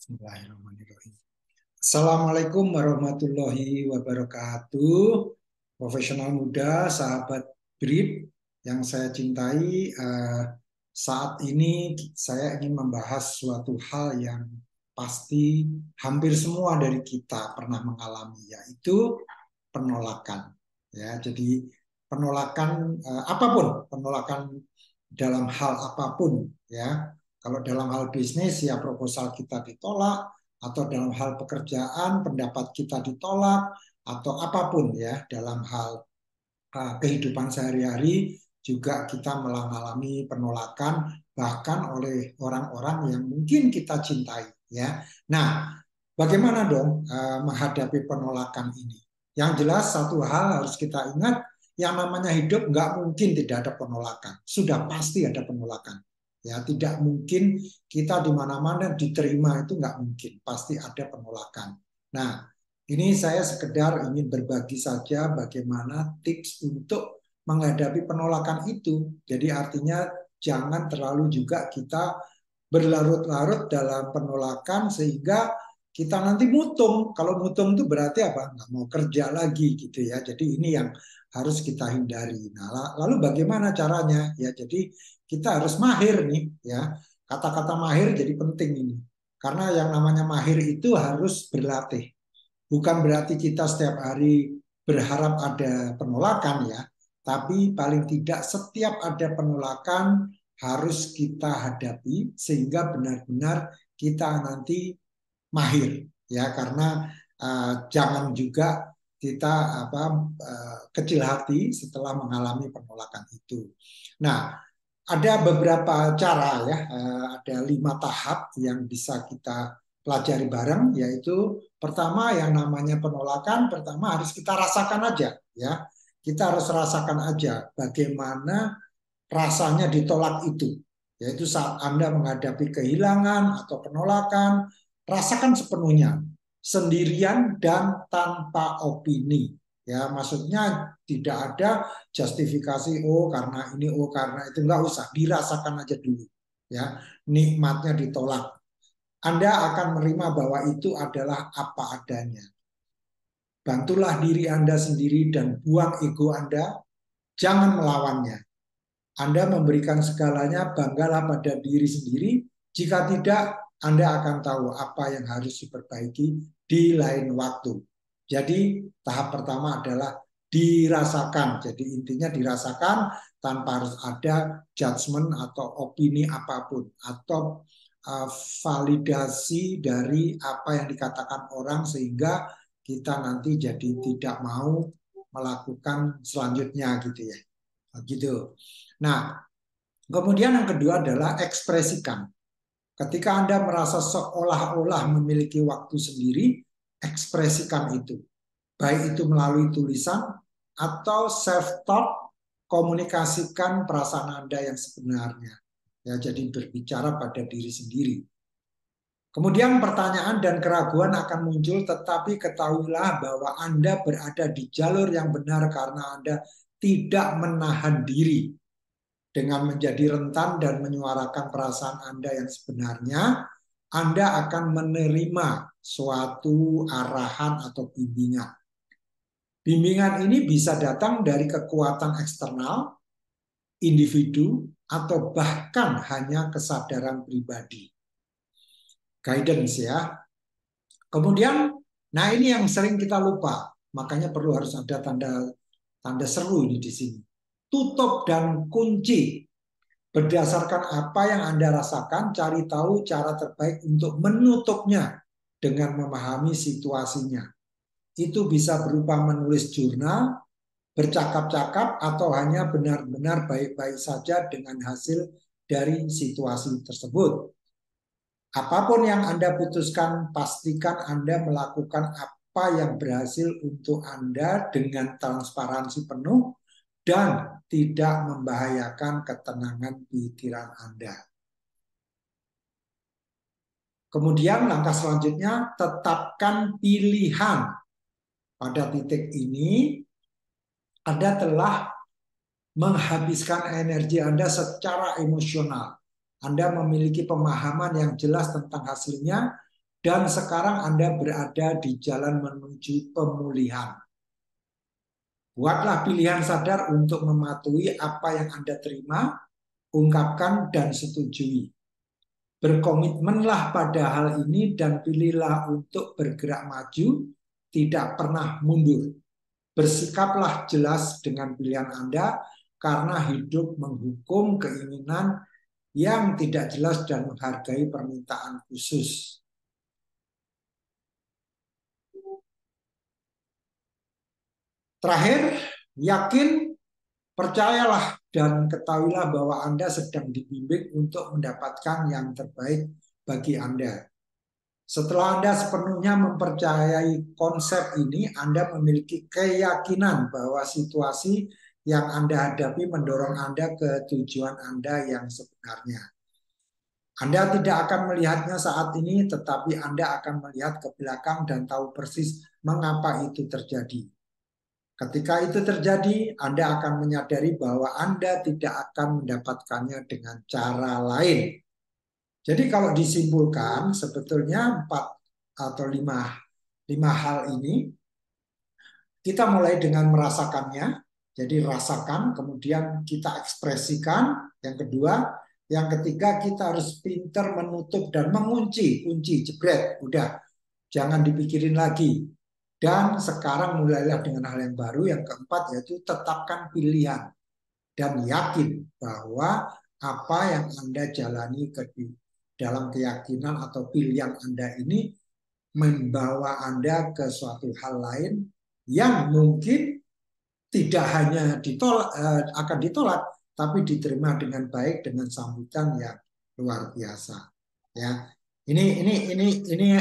Bismillahirrahmanirrahim. Assalamualaikum warahmatullahi wabarakatuh. Profesional muda, sahabat BRIP yang saya cintai, saat ini saya ingin membahas suatu hal yang pasti hampir semua dari kita pernah mengalami, yaitu penolakan. Ya, jadi penolakan apapun, penolakan dalam hal apapun, ya. Kalau dalam hal bisnis ya proposal kita ditolak, atau dalam hal pekerjaan pendapat kita ditolak, atau apapun ya dalam hal kehidupan sehari-hari juga kita mengalami penolakan bahkan oleh orang-orang yang mungkin kita cintai ya. Nah, bagaimana dong menghadapi penolakan ini? Yang jelas satu hal harus kita ingat, yang namanya hidup nggak mungkin tidak ada penolakan. Sudah pasti ada penolakan. Ya, tidak mungkin kita di mana-mana diterima, itu nggak mungkin. Pasti ada penolakan. Nah, ini saya sekedar ingin berbagi saja bagaimana tips untuk menghadapi penolakan itu. Jadi artinya jangan terlalu juga kita berlarut-larut dalam penolakan sehingga kita nanti mutung. Kalau mutung itu berarti apa? Nggak mau kerja lagi gitu ya. Jadi ini yang harus kita hindari. Nah, lalu bagaimana caranya? Ya, jadi kita harus mahir nih ya. Kata-kata mahir jadi penting ini. Karena yang namanya mahir itu harus berlatih. Bukan berarti kita setiap hari berharap ada penolakan ya, tapi paling tidak setiap ada penolakan harus kita hadapi sehingga benar-benar kita nanti mahir ya, karena jangan juga kita kecil hati setelah mengalami penolakan itu. Nah, ada beberapa cara ya, ada 5 tahap yang bisa kita pelajari bareng, yaitu pertama yang namanya penolakan, pertama harus kita rasakan aja ya. Kita harus rasakan aja bagaimana rasanya ditolak itu. Yaitu saat Anda menghadapi kehilangan atau penolakan, rasakan sepenuhnya, sendirian dan tanpa opini. Ya, maksudnya tidak ada justifikasi oh karena ini oh karena itu, nggak usah, dirasakan aja dulu. Ya, nikmatnya ditolak. Anda akan menerima bahwa itu adalah apa adanya. Bantulah diri Anda sendiri dan buang ego Anda, jangan melawannya. Anda memberikan segalanya, banggalah pada diri sendiri. Jika tidak, Anda akan tahu apa yang harus diperbaiki di lain waktu. Jadi tahap pertama adalah dirasakan. Jadi intinya dirasakan tanpa harus ada judgement atau opini apapun. Atau validasi dari apa yang dikatakan orang sehingga kita nanti jadi tidak mau melakukan selanjutnya gitu ya. Gitu. Nah, kemudian yang kedua adalah ekspresikan. Ketika Anda merasa seolah-olah memiliki waktu sendiri, ekspresikan itu. Baik itu melalui tulisan atau self-talk, komunikasikan perasaan Anda yang sebenarnya. Ya, jadi berbicara pada diri sendiri. Kemudian pertanyaan dan keraguan akan muncul, tetapi ketahuilah bahwa Anda berada di jalur yang benar karena Anda tidak menahan diri. Dengan menjadi rentan dan menyuarakan perasaan Anda yang sebenarnya, Anda akan menerima suatu arahan atau bimbingan. Bimbingan ini bisa datang dari kekuatan eksternal, individu, atau bahkan hanya kesadaran pribadi. Guidance ya. Kemudian, nah ini yang sering kita lupa, makanya perlu harus ada tanda seru ini di sini. Tutup dan kunci. Berdasarkan apa yang Anda rasakan, cari tahu cara terbaik untuk menutupnya dengan memahami situasinya. Itu bisa berupa menulis jurnal, bercakap-cakap, atau hanya benar-benar baik-baik saja dengan hasil dari situasi tersebut. Apapun yang Anda putuskan, pastikan Anda melakukan apa yang berhasil untuk Anda dengan transparansi penuh dan tidak membahayakan ketenangan pikiran Anda. Kemudian langkah selanjutnya, tetapkan pilihan. Pada titik ini, Anda telah menghabiskan energi Anda secara emosional. Anda memiliki pemahaman yang jelas tentang hasilnya, dan sekarang Anda berada di jalan menuju pemulihan. Buatlah pilihan sadar untuk mematuhi apa yang Anda terima, ungkapkan, dan setujui. Berkomitmenlah pada hal ini dan pilihlah untuk bergerak maju, tidak pernah mundur. Bersikaplah jelas dengan pilihan Anda, karena hidup menghukum keinginan yang tidak jelas dan menghargai permintaan khusus. Terakhir, yakin, percayalah, dan ketahuilah bahwa Anda sedang dibimbing untuk mendapatkan yang terbaik bagi Anda. Setelah Anda sepenuhnya mempercayai konsep ini, Anda memiliki keyakinan bahwa situasi yang Anda hadapi mendorong Anda ke tujuan Anda yang sebenarnya. Anda tidak akan melihatnya saat ini, tetapi Anda akan melihat ke belakang dan tahu persis mengapa itu terjadi. Ketika itu terjadi, Anda akan menyadari bahwa Anda tidak akan mendapatkannya dengan cara lain. Jadi kalau disimpulkan, sebetulnya 4 atau 5 hal ini, kita mulai dengan merasakannya. Jadi rasakan, kemudian kita ekspresikan. Yang kedua, yang ketiga kita harus pintar menutup dan mengunci, kunci, jebret, udah, jangan dipikirin lagi. Dan sekarang mulailah dengan hal yang baru. Yang keempat yaitu tetapkan pilihan dan yakin bahwa apa yang Anda jalani dalam keyakinan atau pilihan Anda ini membawa Anda ke suatu hal lain yang mungkin tidak hanya akan ditolak, tapi diterima dengan baik dengan sambutan yang luar biasa. Ya, ini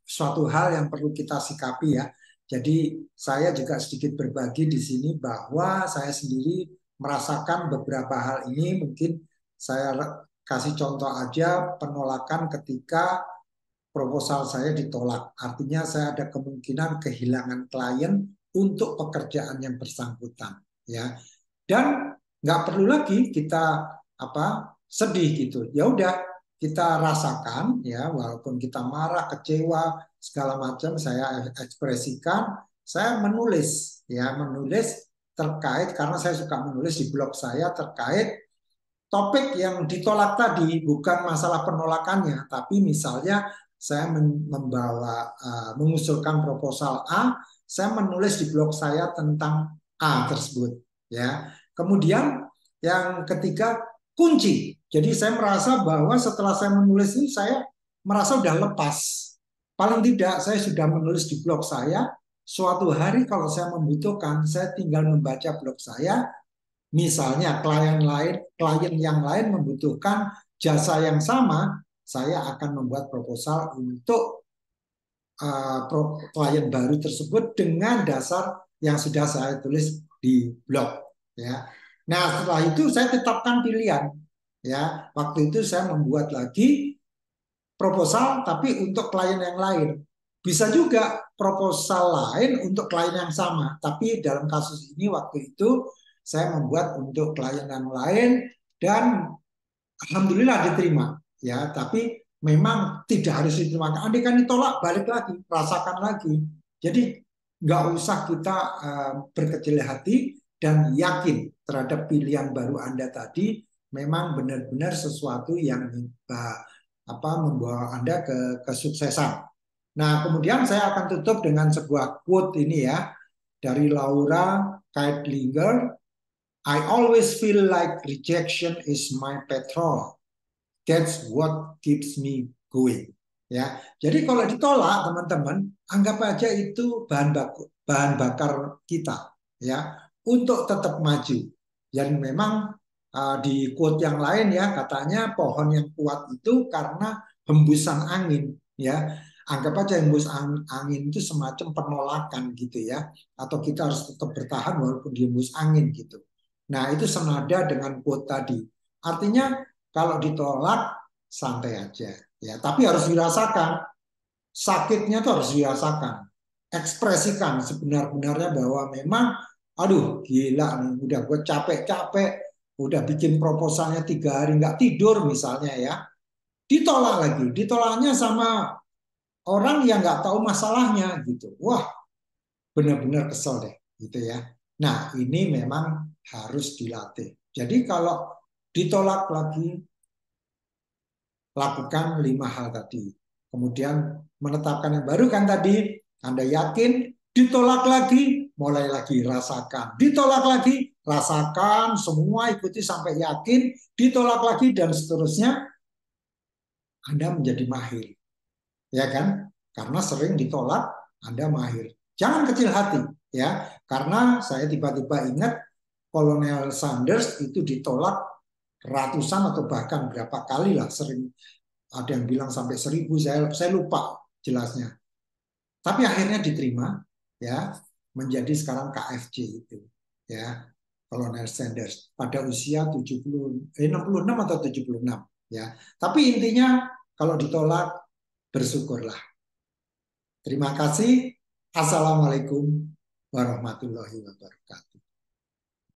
suatu hal yang perlu kita sikapi ya. Jadi saya juga sedikit berbagi di sini bahwa saya sendiri merasakan beberapa hal ini. Mungkin saya kasih contoh aja, penolakan ketika proposal saya ditolak. Artinya saya ada kemungkinan kehilangan klien untuk pekerjaan yang bersangkutan, ya. Dan nggak perlu lagi kita sedih gitu. Ya udah, kita rasakan ya, walaupun kita marah, kecewa, segala macam saya ekspresikan, saya menulis ya, menulis terkait, karena saya suka menulis di blog saya terkait topik yang ditolak tadi, bukan masalah penolakannya, tapi misalnya saya mengusulkan proposal A, saya menulis di blog saya tentang A tersebut, ya. Kemudian yang ketiga, kunci. Jadi saya merasa bahwa setelah saya menulis ini, saya merasa sudah lepas. Paling tidak saya sudah menulis di blog saya. Suatu hari kalau saya membutuhkan, saya tinggal membaca blog saya. Misalnya klien yang lain membutuhkan jasa yang sama, saya akan membuat proposal untuk klien baru tersebut dengan dasar yang sudah saya tulis di blog. Ya. Nah setelah itu saya tetapkan pilihan. Ya, waktu itu saya membuat lagi proposal tapi untuk klien yang lain. Bisa juga proposal lain untuk klien yang sama, tapi dalam kasus ini waktu itu saya membuat untuk klien yang lain dan alhamdulillah diterima, ya. Tapi memang tidak harus diterima. Andai kan ditolak, balik lagi, rasakan lagi. Jadi nggak usah kita berkecil hati dan yakin terhadap pilihan baru Anda tadi memang benar-benar sesuatu yang membawa Anda ke kesuksesan. Nah, kemudian saya akan tutup dengan sebuah quote ini ya, dari Laura Keitlinger. I always feel like rejection is my petrol. That's what keeps me going. Ya, jadi kalau ditolak teman-teman, anggap aja itu bahan bakar kita, ya, untuk tetap maju. Dan memang di quote yang lain ya, katanya pohon yang kuat itu karena hembusan angin, ya. Anggap aja hembus angin itu semacam penolakan gitu ya, atau kita harus tetap bertahan walaupun dihembus angin gitu. Nah, itu senada dengan quote tadi. Artinya kalau ditolak santai aja ya, tapi harus dirasakan. Sakitnya tuh harus dirasakan. Ekspresikan sebenar-benarnya bahwa memang aduh gila nih, udah gue capek-capek, udah bikin proposalnya 3 hari nggak tidur misalnya ya, ditolak lagi. Ditolaknya sama orang yang nggak tahu masalahnya gitu. Wah, benar-benar kesel deh gitu ya. Nah, ini memang harus dilatih. Jadi kalau ditolak lagi, lakukan 5 hal tadi. Kemudian menetapkan yang baru kan tadi, Anda yakin, ditolak lagi, mulai lagi rasakan. Ditolak lagi, rasakan, semua ikuti sampai yakin, ditolak lagi dan seterusnya, Anda menjadi mahir. Ya kan? Karena sering ditolak, Anda mahir. Jangan kecil hati, ya. Karena saya tiba-tiba ingat Kolonel Sanders itu ditolak ratusan atau bahkan berapa kali lah, sering ada yang bilang sampai 1.000, saya lupa jelasnya. Tapi akhirnya diterima, ya, menjadi sekarang KFC itu, ya, Kolonel Sanders pada usia 66 atau 76, ya. Tapi intinya kalau ditolak bersyukurlah. Terima kasih. Assalamualaikum warahmatullahi wabarakatuh.